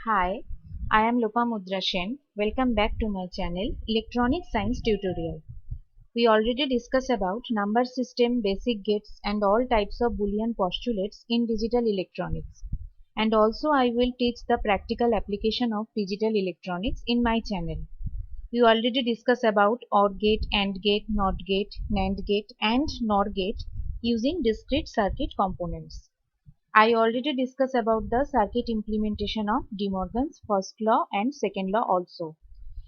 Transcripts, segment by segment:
Hi, I am Lopamudra Sen. Welcome back to my channel Electronic Science Tutorial. We already discussed about number system, basic gates and all types of Boolean postulates in digital electronics. And also I will teach the practical application of digital electronics in my channel. We already discussed about OR gate, AND gate, NOT gate, NAND gate and NOR gate using discrete circuit components. I already discussed about the circuit implementation of De Morgan's first law and second law also.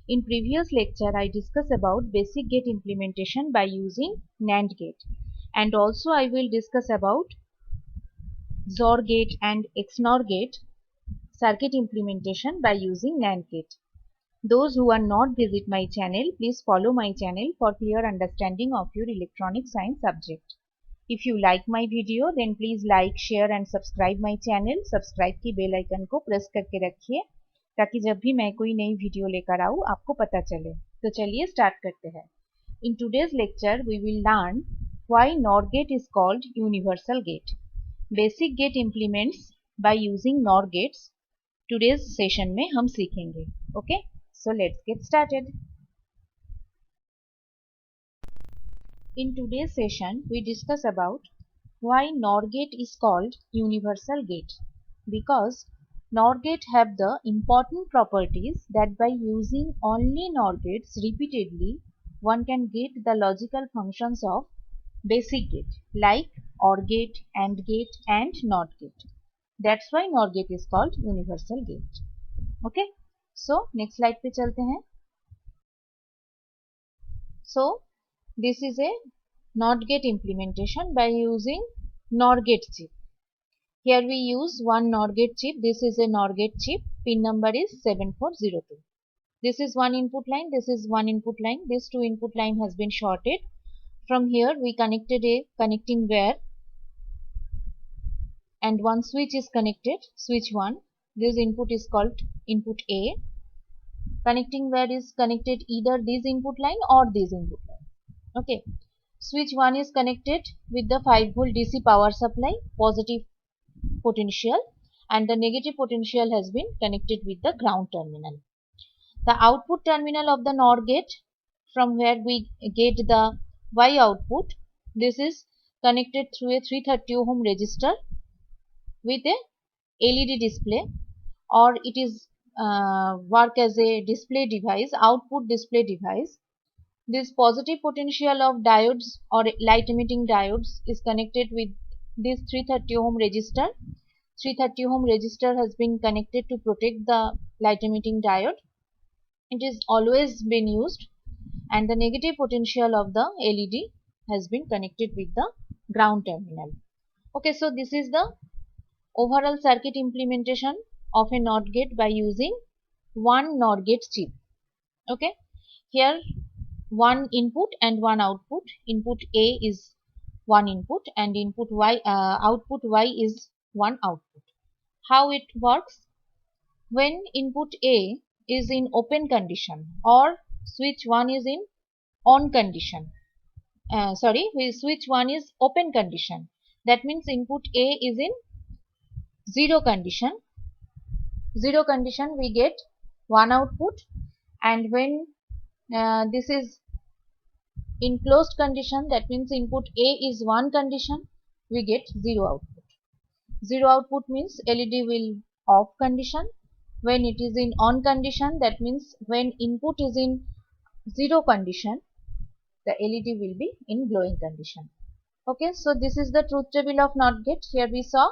In previous lecture, I discussed about basic gate implementation by using NAND gate. And also I will discuss about XOR gate and XNOR gate circuit implementation by using NAND gate. Those who are not visit my channel, please follow my channel for clear understanding of your electronic science subject. If you like my video, then please like, share and subscribe my channel. Subscribe की bell icon को press करके रखिए ताकि जब भी मैं कोई नई वीडियो लेकर आऊँ आपको पता चले। तो चलिए स्टार्ट करते हैं। In today's lecture, we will learn why NOR gate is called universal gate. Basic gate implements by using NOR gates. Today's session में हम सीखेंगे. Okay, so let's get started. In today's session, we discuss about why NOR gate is called universal gate. Because NOR gate have the important properties that by using only NOR gates repeatedly, one can get the logical functions of basic gate like OR gate, AND gate and NOT gate. That's why NOR gate is called universal gate. Okay. So next slide पे चलते हैं. So this is a NOT gate implementation by using NOR gate chip. Here we use one NOR gate chip. This is a NOR gate chip. Pin number is 7402. This is one input line. This is one input line. This two input line has been shorted. From here we connected a connecting wire and one switch is connected. Switch 1. This input is called input A. Connecting wire is connected either this input line or this input line. Okay. Switch 1 is connected with the 5 volt DC power supply, positive potential, and the negative potential has been connected with the ground terminal. The output terminal of the NOR gate, from where we get the Y output, this is connected through a 330 ohm resistor with a LED display, or it is work as a display device, output display device. This positive potential of diodes or light emitting diodes is connected with this 330 ohm resistor. 330 ohm resistor has been connected to protect the light emitting diode. It is always been used, and the negative potential of the LED has been connected with the ground terminal. Okay, so this is the overall circuit implementation of a NOT gate by using one NOR gate chip. Okay, here one input and one output. Input A is one input and input Y output Y is one output. How it works? When input A is in open condition or switch 1 is in on condition. Switch 1 is open condition. That means input A is in zero condition. Zero condition we get one output, and when this is in closed condition, that means input A is one condition, we get zero output. Zero output means LED will off condition. When it is in on condition, that means when input is in zero condition, the LED will be in glowing condition. Okay, so this is the truth table of NOT gate. Here we saw.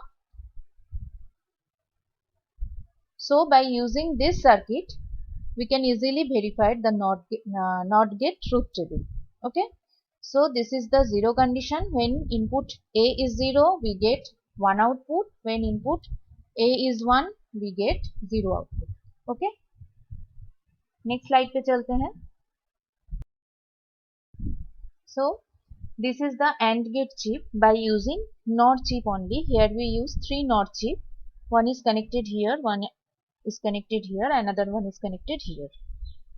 So by using this circuit, we can easily verify the NOT gate truth table. Okay, so this is the zero condition. When input A is 0, we get one output. When input A is 1, we get zero output. Okay, next slide पे चलते हैं. So this is the AND gate chip by using NOR chip only. Here we use three NOR chip. One is connected here, one is connected here, another one is connected here.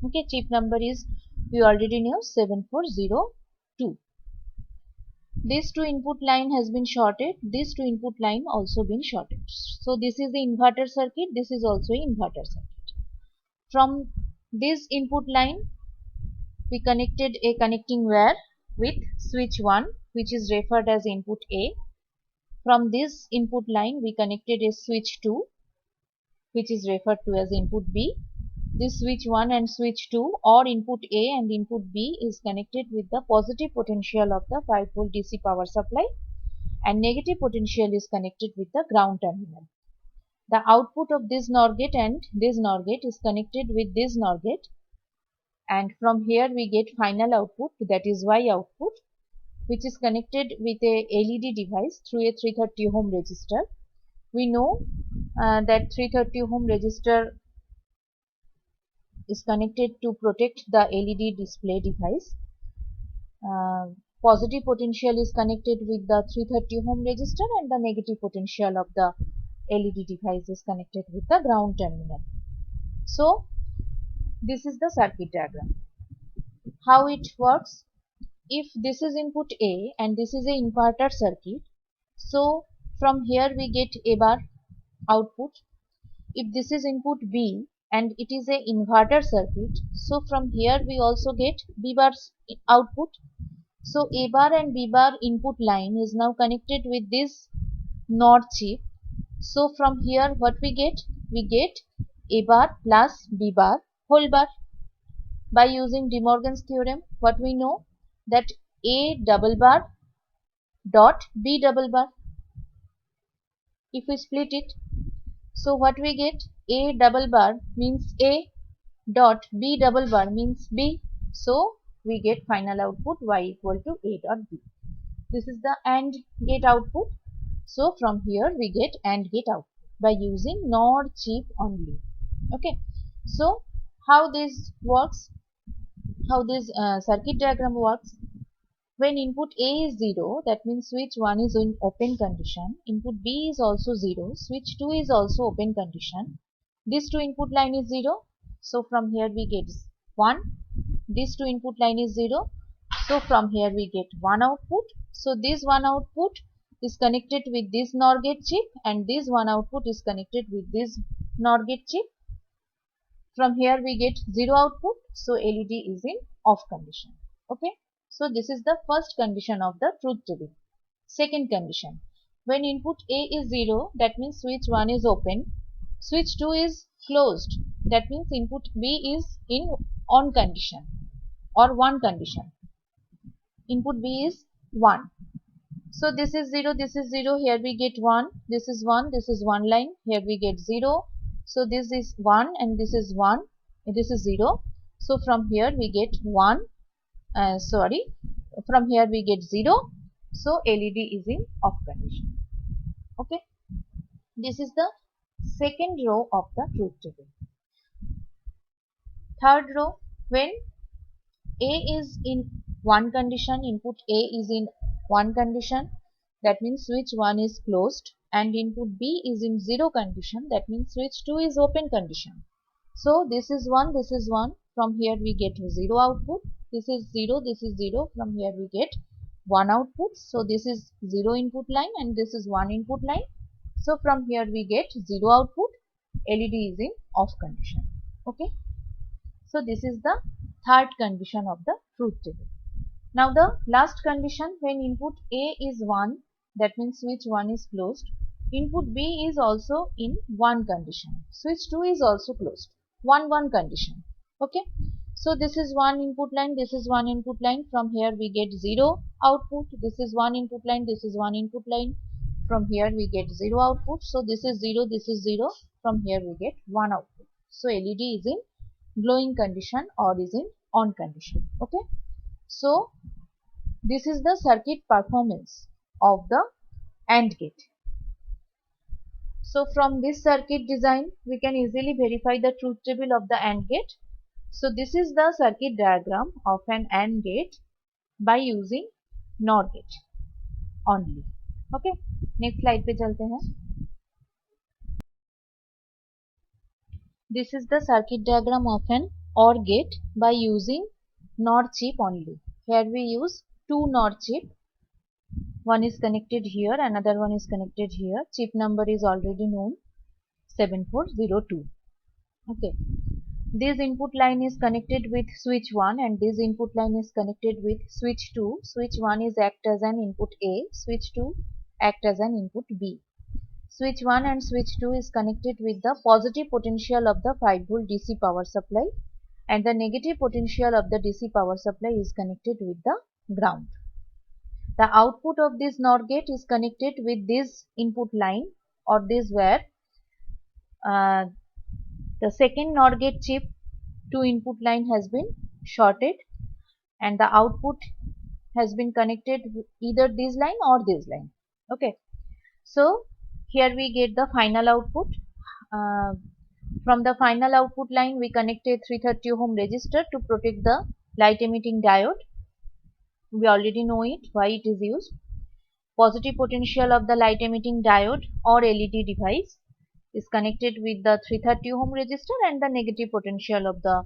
Okay, chip number is, we already know, 7402. This 2 input line has been shorted, this 2 input line also been shorted. So this is the inverter circuit, this is also an inverter circuit. From this input line we connected a connecting wire with switch 1, which is referred as input A. From this input line we connected a switch 2, which is referred to as input B. This switch 1 and switch 2 or input A and input B is connected with the positive potential of the 5 volt DC power supply, and negative potential is connected with the ground terminal. The output of this NOR gate and this NOR gate is connected with this NOR gate, and from here we get final output, that is Y output, which is connected with a LED device through a 330 ohm resistor. We know that 330 ohm resistor is connected to protect the LED display device. Positive potential is connected with the 330 ohm resistor and the negative potential of the LED device is connected with the ground terminal. So this is the circuit diagram. How it works: if this is input A and this is a inverter circuit, so from here we get A bar output. If this is input B and it is a inverter circuit, so from here we also get B bar output. So A bar and B bar input line is now connected with this NOR chip. So from here what we get? We get A bar plus B bar whole bar. By using De Morgan's theorem, what we know? That A double bar dot B double bar. If we split it, so what we get? A double bar means A dot B double bar means B. So we get final output Y equal to A dot B. This is the AND gate output. So from here we get AND gate output by using NOR chip only. Okay. So how this works? How this circuit diagram works? When input A is 0, that means switch 1 is in open condition. Input B is also 0. Switch 2 is also open condition. This 2 input line is 0. So from here we get 1. This 2 input line is 0. So from here we get 1 output. So this 1 output is connected with this NOR gate chip and this 1 output is connected with this NOR gate chip. From here we get 0 output. So LED is in off condition. Okay. So this is the first condition of the truth table. Second condition, when input A is 0, that means switch 1 is open, switch 2 is closed, that means input B is in on condition or 1 condition. Input B is 1. So this is 0, this is 0, here we get 1, this is 1, this is 1 line, here we get 0. So this is 1 and this is 1, this is 0. So from here we get 1. From here we get 0. So LED is in off condition. Okay. This is the second row of the truth table. Third row, when A is in 1 condition, input A is in 1 condition, that means switch 1 is closed, and input B is in 0 condition, that means switch 2 is open condition. So this is 1, this is 1. From here we get 0 output. This is 0, this is 0. From here we get 1 output. So this is 0 input line and this is 1 input line. So from here we get 0 output. LED is in off condition. Okay. So this is the third condition of the truth table. Now the last condition, when input A is 1, that means switch 1 is closed. Input B is also in 1 condition. Switch 2 is also closed. 1 condition. Okay. So this is 1 input line, this is 1 input line. From here we get 0 output. This is 1 input line, this is 1 input line. From here we get 0 output. So this is 0, this is 0. From here we get 1 output. So LED is in glowing condition or is in on condition. Okay. So this is the circuit performance of the AND gate. So from this circuit design we can easily verify the truth table of the AND gate. So this is the circuit diagram of an AND gate by using NOR gate only. Okay. Next slide पे चलते हैं. This is the circuit diagram of an OR gate by using NOR chip only. Here we use 2 NOR chip. One is connected here, another one is connected here. Chip number is already known, 7402. Okay. This input line is connected with switch 1 and this input line is connected with switch 2. Switch 1 is act as an input A, switch 2 act as an input B. Switch 1 and switch 2 is connected with the positive potential of the 5V DC power supply and the negative potential of the DC power supply is connected with the ground. The output of this NOR gate is connected with this input line or this wire. The second NOR gate chip 2 input line has been shorted and the output has been connected with either this line or this line. Okay. So here we get the final output. From the final output line we connected 330 ohm resistor to protect the light emitting diode. We already know it, why it is used. Positive potential of the light emitting diode or LED device is connected with the 330 ohm resistor and the negative potential of the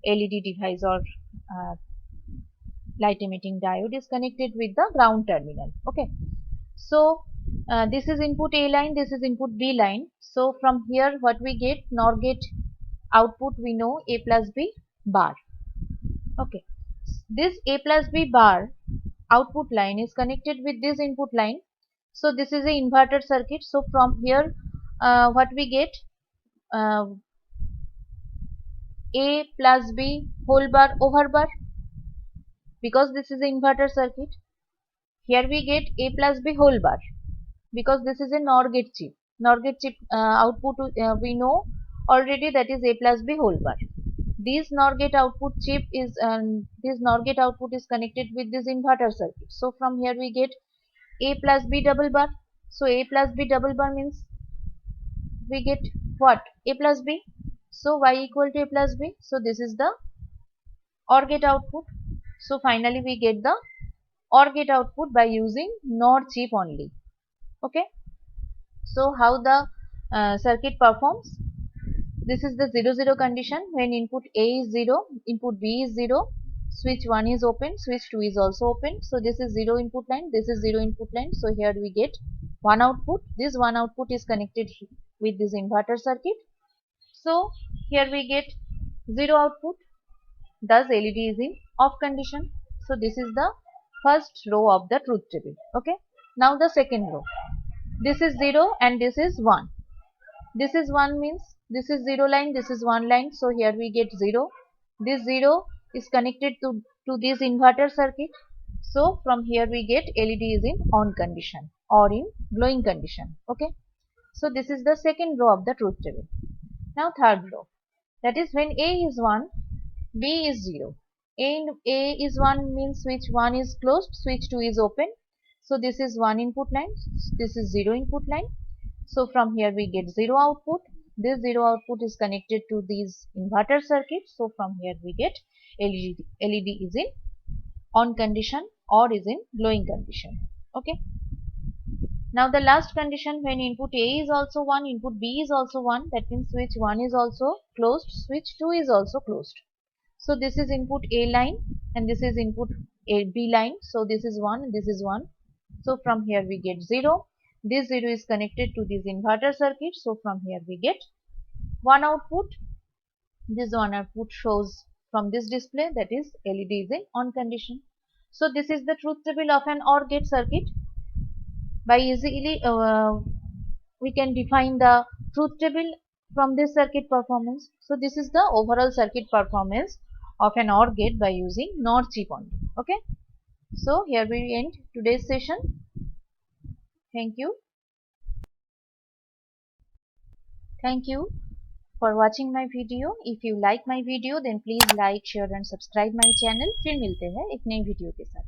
LED device or light emitting diode is connected with the ground terminal. Okay. So this is input A line, this is input B line. So from here what we get, NOR gate output we know A plus B bar. Okay. This A plus B bar output line is connected with this input line. So this is a inverter circuit. So from here what we get, A plus B whole bar over bar, because this is an inverter circuit. Here we get A plus B whole bar because this is a NOR gate chip. NOR gate chip output we know already, that is A plus B whole bar. This NOR gate output chip is this NOR gate output is connected with this inverter circuit. So from here we get A plus B double bar. So A plus B double bar means we get what? A plus B. So Y equal to A plus B. So this is the OR gate output. So finally we get the OR gate output by using NOR chip only. Okay. So how the circuit performs? This is the 0-0 condition. When input A is 0, input B is 0, switch 1 is open, switch 2 is also open. So this is 0 input line, this is 0 input line. So here we get one output. This one output is connected with this inverter circuit. So here we get 0 output. Thus LED is in off condition. So this is the first row of the truth table. Okay. Now the second row. This is 0 and this is 1. This is 1 means this is 0 line, this is 1 line. So here we get 0. This 0 is connected to this inverter circuit. So from here we get LED is in on condition or in glowing condition. Okay. So this is the second row of the truth table. Now third row. That is when A is 1, B is 0. A is 1 means switch 1 is closed, switch 2 is open. So this is 1 input line, this is 0 input line. So from here we get 0 output. This 0 output is connected to these inverter circuit. So from here we get LED is in on condition or is in glowing condition. Okay. Now the last condition, when input A is also 1, input B is also 1, that means switch 1 is also closed, switch 2 is also closed. So this is input A line and this is input B line. So this is 1 and this is 1. So from here we get 0. This 0 is connected to this inverter circuit. So from here we get one output. This one output shows from this display, that is LED is in on condition. So this is the truth table of an OR gate circuit. By easily we can define the truth table from this circuit performance. So this is the overall circuit performance of an OR gate by using NOR chip only. Okay. So here we end today's session. Thank you. Thank you for watching my video. If you like my video then please like, share and subscribe my channel. फिर मिलते हैं एक नई video के साथ.